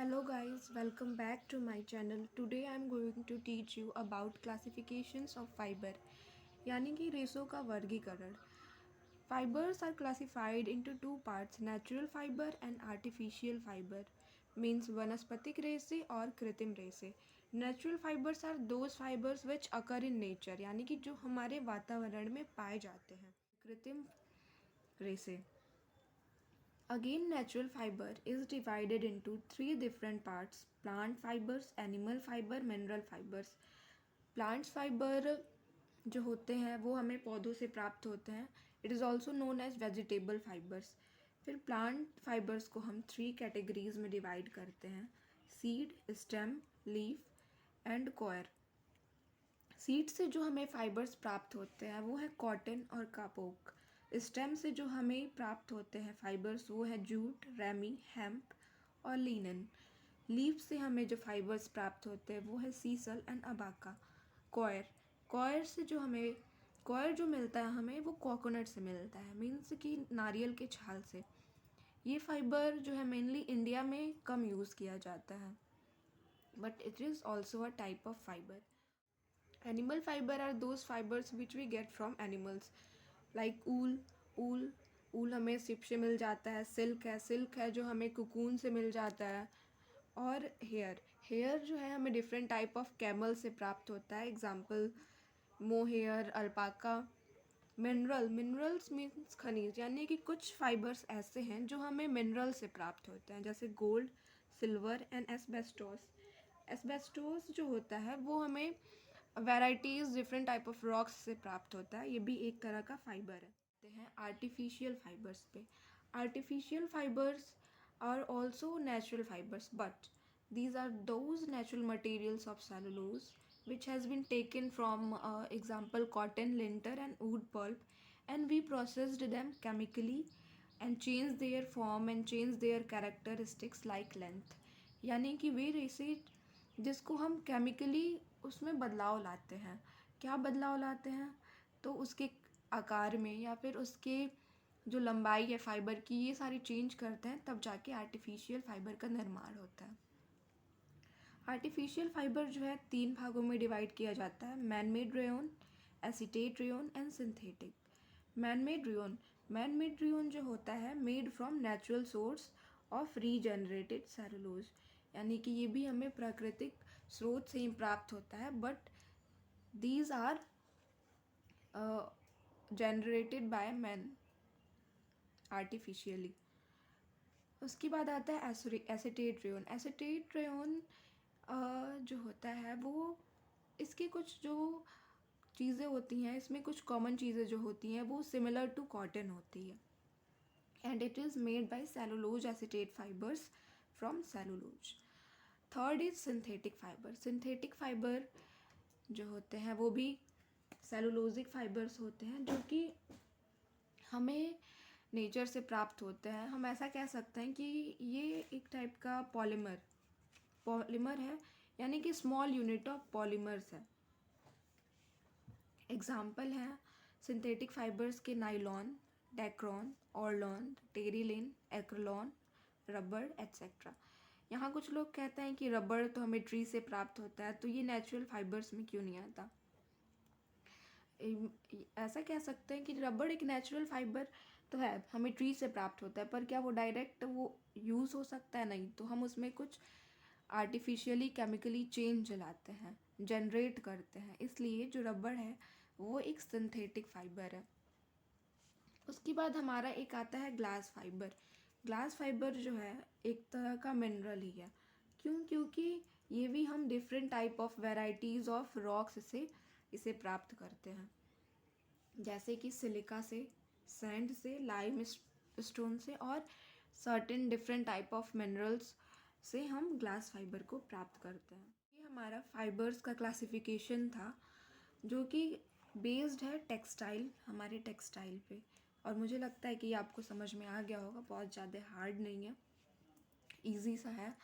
Hello guys, welcome back to my channel. Today I am going to teach you about classifications of fiber यानी कि रेशों का वर्गीकरण. Fibers are classified into two parts, natural fiber and artificial fiber. Means वनस्पतिक रेशे और कृत्रिम रेशे. Natural fibers are those fibers which occur in nature यानी कि जो हमारे वातावरण में पाए जाते हैं. कृत्रिम रेशे. Again, natural fiber is divided into three different parts: plant fibers, animal fiber, mineral fibers. Plants fiber जो होते हैं वो हमें पौधों से प्राप्त होते हैं. It is also known as vegetable fibres. फिर प्लांट फाइबर्स को हम थ्री कैटेगरीज में डिवाइड करते हैं: seed, stem, leaf and coir. Seed से जो हमें फाइबर्स प्राप्त होते हैं वो है कॉटन और कापोक. स्टेम से जो हमें प्राप्त होते हैं फाइबर्स वो है जूट, रेमी, हेम्प और लिनन. लीफ से हमें जो फाइबर्स प्राप्त होते हैं वो है sisal and abaca. Coir coir से जो हमें कॉयर जो मिलता है हमें वो कोकोनट से मिलता है, मीन्स कि नारियल के छाल से. ये फाइबर जो है मेनली इंडिया में कम यूज़ किया जाता है, but it is also a type of fibre. Animal fiber are those fibers which we get from animals, like ऊल हमें सिप से मिल जाता है. सिल्क है जो हमें कुकून से मिल जाता है. और हेयर जो है हमें डिफरेंट टाइप ऑफ कैमल से प्राप्त होता है. Example mohair, alpaca. Minerals means खनिज, यानी कि कुछ फाइबर्स ऐसे हैं जो हमें मिनरल से प्राप्त होते हैं, जैसे gold, silver and asbestos. Asbestos जो होता है वो हमें varieties different type of rocks से प्राप्त होता है. ये भी एक तरह का फाइबर है. आते हैं आर्टिफिशियल फाइबर्स पे. Artificial fibres are also natural fibres, but these are those natural materials of cellulose which has been taken from example cotton, linter and wood pulp, and we processed them chemically and changed their form and changed their characteristics like length. यानी कि वे रेसे जिसको हम chemically उसमें बदलाव लाते हैं. क्या बदलाव लाते हैं? तो उसके आकार में या फिर उसके जो लंबाई है फाइबर की, ये सारी चेंज करते हैं, तब जाके आर्टिफिशियल फाइबर का निर्माण होता है. आर्टिफिशियल फाइबर जो है तीन भागों में डिवाइड किया जाता है: man made rayon, acetate rayon and synthetic. Man made rayon जो होता है made from natural source of regenerated cellulose, यानी कि ये भी हमें प्राकृतिक स्रोत से ही प्राप्त होता है, but these are generated by man artificially. उसके बाद आता है एसिटेट रेयन. एसिटेट रेयन जो होता है वो इसकी कुछ जो चीज़ें होती हैं, इसमें कुछ कॉमन चीज़ें जो होती हैं वो सिमिलर टू कॉटन होती है. And it is made by cellulose acetate fibres from cellulose. Third is synthetic fibre. Synthetic fibre जो होते हैं वो भी सेलुलोजिक फाइबर्स होते हैं जो कि हमें नेचर से प्राप्त होते हैं. हम ऐसा कह सकते हैं कि ये एक टाइप का पॉलीमर है, यानी कि स्मॉल यूनिट ऑफ पॉलीमर्स है. एग्जाम्पल हैं सिंथेटिक फाइबर्स के nylon, Dacron, Orlon, Terylene, Acrilan, rubber etcetera. यहाँ कुछ लोग कहते हैं कि रबर तो हमें ट्री से प्राप्त होता है, तो ये नेचुरल फाइबर्स में क्यों नहीं आता? ऐसा कह सकते हैं कि रबर एक नेचुरल फाइबर तो है, हमें ट्री से प्राप्त होता है, पर क्या वो डायरेक्ट वो यूज़ हो सकता है? नहीं. तो हम उसमें कुछ आर्टिफिशियली केमिकली चेंज लाते हैं, जनरेट करते हैं, इसलिए जो रबर है वो एक सिंथेटिक फाइबर है. उसके बाद हमारा एक आता है ग्लास फाइबर. ग्लास फाइबर जो है एक तरह का मिनरल ही है. क्यों? क्योंकि ये भी हम different type of varieties of rocks से इसे प्राप्त करते हैं, जैसे कि सिलिका से, सैंड से, लाइम स्टोन से और certain different type of minerals से हम ग्लास फाइबर को प्राप्त करते हैं. ये हमारा फाइबर्स का क्लासिफिकेशन था जो कि बेस्ड है हमारे टेक्सटाइल पे. और मुझे लगता है कि ये आपको समझ में आ गया होगा, बहुत ज़्यादा हार्ड नहीं है, ईजी सा है.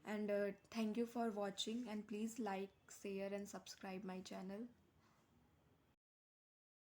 And thank you for watching and please like, share and subscribe my channel.